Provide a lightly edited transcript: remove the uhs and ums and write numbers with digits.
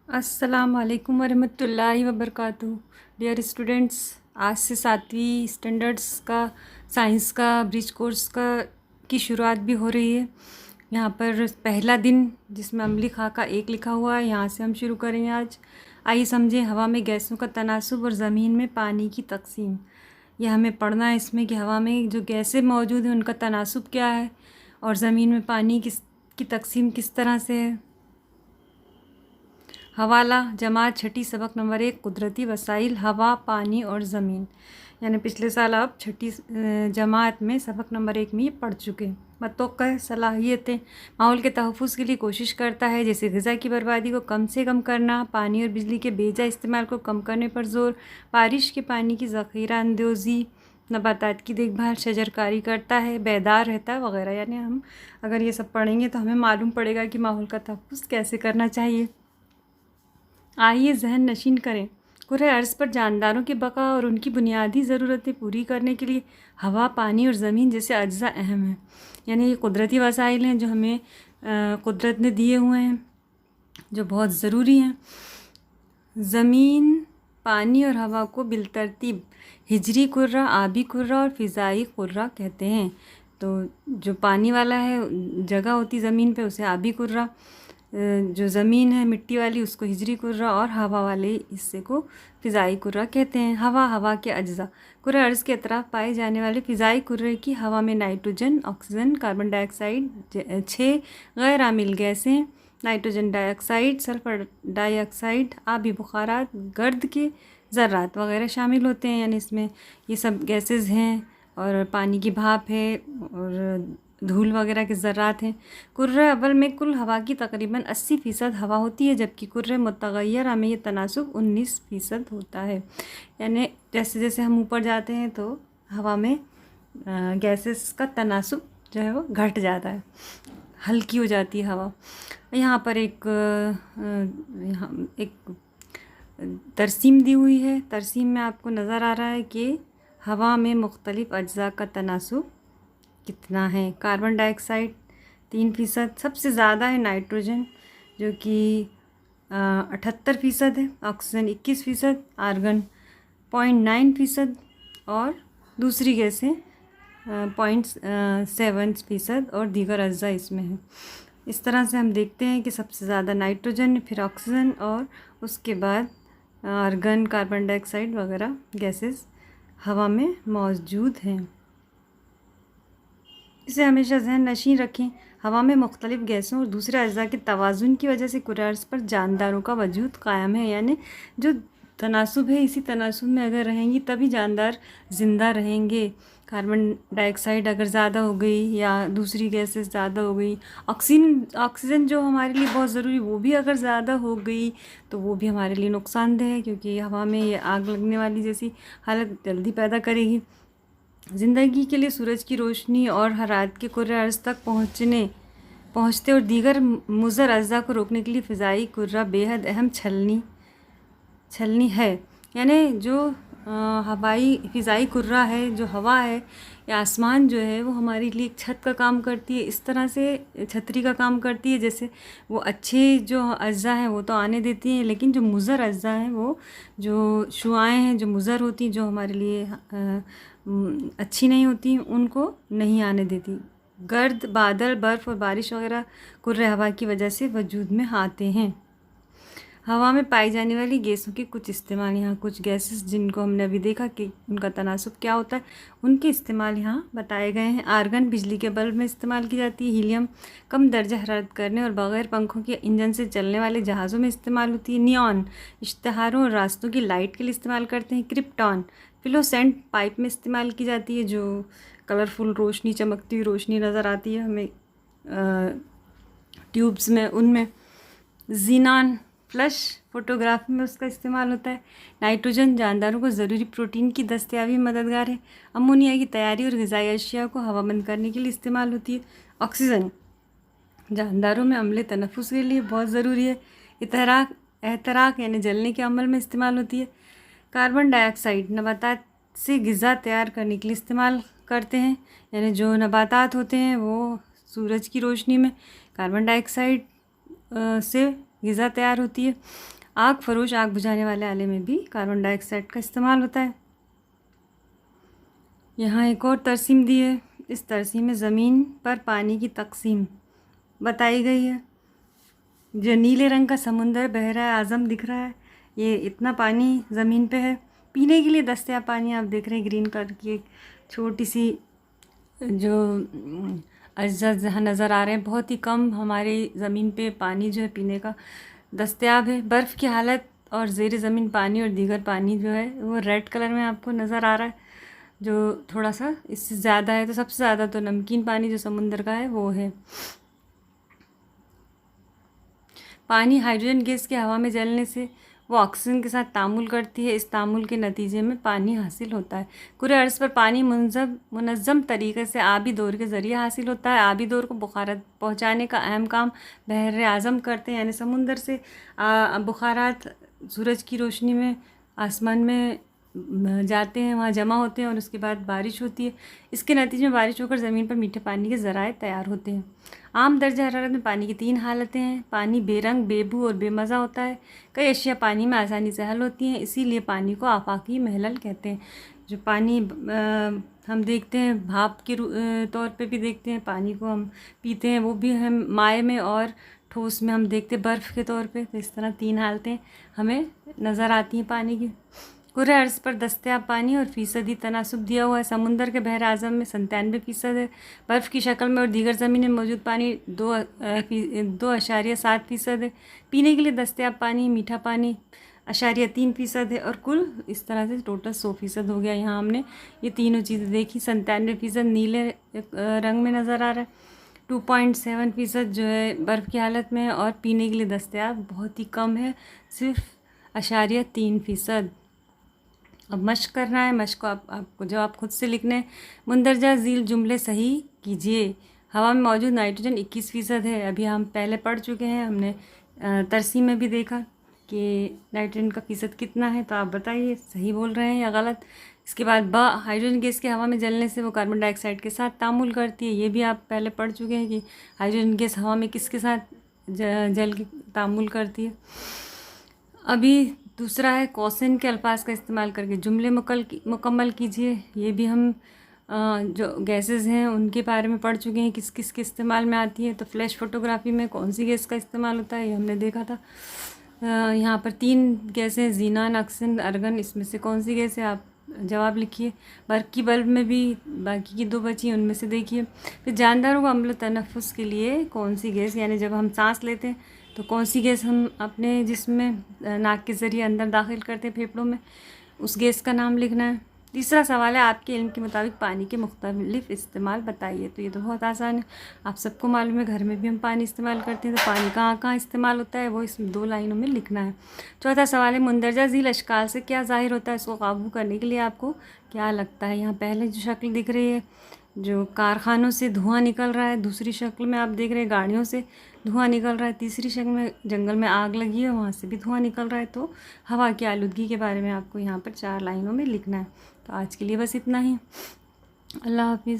अस्सलाम वालेकुम वरहमतुल्लाहि वबरकातुहू। डियर स्टूडेंट्स, आज से 7वीं स्टैंडर्ड्स का साइंस का ब्रिज कोर्स की शुरुआत भी हो रही है। यहाँ पर पहला दिन जिसमें अम्ली खाका 1 लिखा हुआ है, यहाँ से हम शुरू करेंगे आज। आइए समझें हवा में गैसों का तनासुब और ज़मीन में पानी की तकसीम। यह हमें पढ़ना है इसमें कि हवा में जो गैसें मौजूद हैं उनका तनासुब क्या है और ज़मीन में पानी की तकसीम किस तरह से है। हवाला जमात छठी सबक नंबर 1 कुदरती वसाइल हवा पानी और ज़मीन। यानी पिछले साल आप छठी जमात में सबक नंबर 1 में ये पढ़ चुके। मतोक़ा सलाहियतें माहौल के तहफ़्फ़ुज़ के लिए कोशिश करता है, जैसे ग़िज़ा की बर्बादी को कम से कम करना, पानी और बिजली के बेजा इस्तेमाल को कम करने पर ज़ोर, बारिश के पानी की ज़ख़ीरा अंदोज़ी, नबातात की देखभाल, शजरकारी करता है, बेदार रहता है वग़ैरह। यानी हम अगर ये सब पढ़ेंगे तो हमें मालूम पड़ेगा कि माहौल का तहफ़्फ़ुज़ कैसे करना चाहिए। आइए जहन नशीन करें। कुर्रे अर्ज़ पर जानदारों के बका और उनकी बुनियादी ज़रूरतें पूरी करने के लिए हवा, पानी और ज़मीन जैसे अज्जा अहम हैं। यानी ये कुदरती वसाइल हैं जो हमें कुदरत ने दिए हुए हैं, जो बहुत ज़रूरी हैं। ज़मीन, पानी और हवा को बिलतरतीब हिजरी कुर्रा, आबी कुर्रा और फ़िज़ाई कुर्रा कहते हैं। तो जो पानी वाला है जगह होती ज़मीन पे उसे आबी कुर्रा, जो ज़मीन है मिट्टी वाली उसको हिजरी कुर्रा और हवा वाले हिस्से को फ़िज़ाई कुर्रा कहते हैं। हवा के अज्जा कुर्रा अर्ज़ के अतराफ़ पाए जाने वाले फ़िज़ाई कुर्रे की हवा में नाइट्रोजन, ऑक्सीजन, कार्बन डाइऑक्साइड 6 गैर आमिल गैसें, नाइट्रोजन डाइऑक्साइड, सल्फ़र डाइऑक्साइड, आबी बुखारात, गर्द के ज़र्रात वगैरह शामिल होते हैं। यानी इसमें ये सब गैसेस हैं और पानी की भाप है और धूल वगैरह के ज़र्रात हैं। कुर्रे अव्वल में कुल हवा की तकरीबन 80% हवा होती है, जबकि कुर्रे मुतग़य्यरा में ये तनासुब 19% होता है। यानी जैसे जैसे हम ऊपर जाते हैं तो हवा में गैसेस का तनासुब जो है वो घट जाता है, हल्की हो जाती है हवा। यहाँ पर एक तरसीम दी हुई है। तरसीम में आपको नज़र आ रहा है कि हवा में मुख्तलिफ़ अज्जा का तनासुब कितना है। कार्बन डाइऑक्साइड 3%, सबसे ज़्यादा है नाइट्रोजन जो कि 78% है, ऑक्सीजन 21%, आर्गन 0.9% और दूसरी गैसें 0.7% और दीगर अज्जा इसमें है। इस तरह से हम देखते हैं कि सबसे ज़्यादा नाइट्रोजन, फिर ऑक्सीजन और उसके बाद आर्गन, कार्बन डाइऑक्साइड वगैरह गैसेस हवा में मौजूद हैं। इसे हमेशा जहन नशीन रखें। हवा में मुख्तलिफ़ गैसों और दूसरे अज्जा के तवाज़ुन की वजह से कुर्रे अर्ज़ पर जानदारों का वजूद कायम है। यानी जो तनासुब है, इसी तनासुब में अगर रहेंगी तभी जानदार ज़िंदा रहेंगे। कार्बन डाइऑक्साइड अगर ज़्यादा हो गई या दूसरी गैसेस ज़्यादा हो गई, ऑक्सीजन जो हमारे लिए बहुत ज़रूरी वो भी अगर ज़्यादा हो गई तो वो भी हमारे लिए नुकसानदेह है, क्योंकि हवा में ये आग लगने वाली जैसी हालत जल्दी पैदा करेगी। ज़िंदगी के लिए सूरज की रोशनी और हरारत के कुर्रे अर्ज़ तक पहुँचते और दीगर मुज़र अज्जा को रोकने के लिए फ़िज़ाई कुर्रा बेहद अहम छलनी है। यानी जो हवाई फ़िज़ाई कुर्रा है, जो हवा है या आसमान जो है वो हमारे लिए एक छत का काम करती है, इस तरह से छतरी का काम करती है। जैसे वो अच्छे जो अज्जा हैं वो तो आने देती हैं, लेकिन जो मुज़र अज्जा हैं, वो जो शुआएँ हैं जो मुज़र होती हैं, जो हमारे लिए अच्छी नहीं होती, उनको नहीं आने देती। गर्द, बादल, बर्फ़ और बारिश वगैरह कुर्रे हवा की वजह से वजूद में आते हैं। हवा में पाई जाने वाली गैसों के कुछ इस्तेमाल। यहाँ कुछ गैसेस जिनको हमने अभी देखा कि उनका तनासुब क्या होता है, उनके इस्तेमाल यहाँ बताए गए हैं। आर्गन बिजली के बल्ब में इस्तेमाल की जाती है। हीलियम कम दर्जा हरारत करने और बग़ैर पंखों के इंजन से चलने वाले जहाज़ों में इस्तेमाल होती है। नियॉन इश्तहारों और रास्तों की लाइट के लिए इस्तेमाल करते हैं। क्रिप्टॉन फ्लोसेंट पाइप में इस्तेमाल की जाती है, जो कलरफुल रोशनी, चमकती हुई रोशनी नज़र आती है हमें ट्यूब्स में, उनमें। जीनान फ्लश फोटोग्राफी में उसका इस्तेमाल होता है। नाइट्रोजन जानदारों को ज़रूरी प्रोटीन की दस्तयाबी में मददगार है। अमोनिया की तैयारी और ग़िज़ाई अशिया को हवाबंद करने के लिए इस्तेमाल होती है। ऑक्सीजन जानदारों में अमले तनफ़ुस के लिए बहुत ज़रूरी है। एहतराक यानी जलने के अमल में इस्तेमाल होती है। कार्बन डाइऑक्साइड नबातात से ग़िज़ा तैयार करने के लिए इस्तेमाल करते हैं। यानी जो नबातात होते हैं वो सूरज की रोशनी में कार्बन डाइऑक्साइड से ग़िज़ा तैयार होती है। आग फरोश, आग बुझाने वाले आले में भी कार्बन डाइऑक्साइड का इस्तेमाल होता है। यहाँ एक और तरसीम दी है। इस तरसीम में ज़मीन पर पानी की तकसीम बताई गई है। जो नीले रंग का समुंदर बह रहा है, आज़म दिख रहा है, ये इतना पानी ज़मीन पे है। पीने के लिए दस्तयाब पानी आप देख रहे हैं ग्रीन कलर की एक छोटी सी जो अज्जा जहाँ नज़र आ रहे हैं, बहुत ही कम हमारी ज़मीन पे पानी जो है पीने का दस्तयाब है। बर्फ़ की हालत और ज़ेर ज़मीन पानी और दीगर पानी जो है वो रेड कलर में आपको नज़र आ रहा है, जो थोड़ा सा इससे ज़्यादा है। तो सबसे ज़्यादा तो नमकीन पानी जो समुंदर का है वो है। पानी हाइड्रोजन गैस के हवा में जलने से वो ऑक्सीजन के साथ तामुल करती है। इस तामुल के नतीजे में पानी हासिल होता है। पूरे अर्ज़ पर पानी मुनज़्ज़म तरीके से आबी दौर के ज़रिए हासिल होता है। आबी दौर को बुखारात पहुँचाने का अहम काम बहर आज़म करते हैं, यानी समुंदर से बुखारात सूरज की रोशनी में आसमान में जाते हैं, वहाँ जमा होते हैं और उसके बाद बारिश होती है। इसके नतीजे में बारिश होकर ज़मीन पर मीठे पानी के ज़राए तैयार होते हैं। आम दर्जा हरारत में पानी की 3 हालतें हैं। पानी बेरंग, बेबू और बेमज़ा होता है। कई अशिया पानी में आसानी से हल होती हैं, इसीलिए पानी को आफाकी महलल कहते हैं। जो पानी हम देखते हैं भाप के तौर पे भी देखते हैं, पानी को हम पीते हैं, वो भी हम माए में और ठोस में हम देखते हैं बर्फ़ के तौर पे। तो इस तरह 3 हालतें हमें नज़र आती हैं पानी की। पूरे अर्ज़ पर दस्तयाब पानी और फ़ीसदी तनासुब दिया हुआ है। समुंदर के बहर आज़म में 97% है। बर्फ़ की शक्ल में और दीगर ज़मीन में मौजूद पानी 2.7% है। पीने के लिए दस्तयाब पानी, मीठा पानी 0.3% है और कुल इस तरह से टोटल 100% हो गया। यहाँ हमने ये तीनों चीज़ें देखी। 97% नीले रंग में नज़र आ रहा है, 2.7% जो है बर्फ़ की हालत में है और पीने के लिए दस्तयाब बहुत ही कम है, सिर्फ 0.3%। अब मश्क करना है। मश्क को आपको जवाब खुद से लिखने हैं। मुंदरजा झील जुमले सही कीजिए। हवा में मौजूद नाइट्रोजन 21% है। अभी हम पहले पढ़ चुके हैं, हमने तरसीम में भी देखा कि नाइट्रोजन का फ़ीसद कितना है। तो आप बताइए सही बोल रहे हैं या गलत। इसके बाद हाइड्रोजन गैस के हवा में जलने से वो कार्बन डाइऑक्साइड के साथ तामुल करती है। ये भी आप पहले पढ़ चुके हैं कि हाइड्रोजन गैस हवा में किसके साथ जल के तामुल करती है। अभी दूसरा है क्वेश्चन के अल्फाज का इस्तेमाल करके जुमले मुकम्मल कीजिए। ये भी हम जो गैसेस हैं उनके बारे में पढ़ चुके हैं, किस किस के इस्तेमाल में आती है। तो फ्लैश फोटोग्राफी में कौन सी गैस का इस्तेमाल होता है ये हमने देखा था। यहाँ पर 3 गैसें ज़ीनान, ऑक्सीजन, आर्गन, इसमें से कौन सी गैस है आप जवाब लिखिए। बर्क़ की बल्ब में भी बाकी की 2 बची, उनमें से देखिए। फिर जानदारों को अम्ल तनफ़ुस के लिए कौन सी गैस, यानी जब हम सांस लेते हैं तो कौन सी गैस हम अपने जिस्म में नाक के ज़रिए अंदर दाखिल करते हैं फेफड़ों में, उस गैस का नाम लिखना है। तीसरा सवाल है आपके इल्म के मुताबिक पानी के मुख्तलिफ इस्तेमाल बताइए। तो ये तो बहुत आसान है, आप सबको मालूम है, घर में भी हम पानी इस्तेमाल करते हैं। तो पानी कहाँ कहाँ इस्तेमाल होता है वो इस 2 लाइनों में लिखना है। चौथा सवाल है मुंदरजा झील अशकाल से क्या ज़ाहिर होता है, इसको काबू करने के लिए आपको क्या लगता है। यहाँ पहले जो शक्ल दिख रही है, जो कारखानों से धुआं निकल रहा है, दूसरी शक्ल में आप देख रहे हैं गाड़ियों से धुआं निकल रहा है, तीसरी शक्ल में जंगल में आग लगी है, वहाँ से भी धुआं निकल रहा है। तो हवा की आलूदगी के बारे में आपको यहाँ पर 4 लाइनों में लिखना है। तो आज के लिए बस इतना ही। अल्लाह हाफिज़।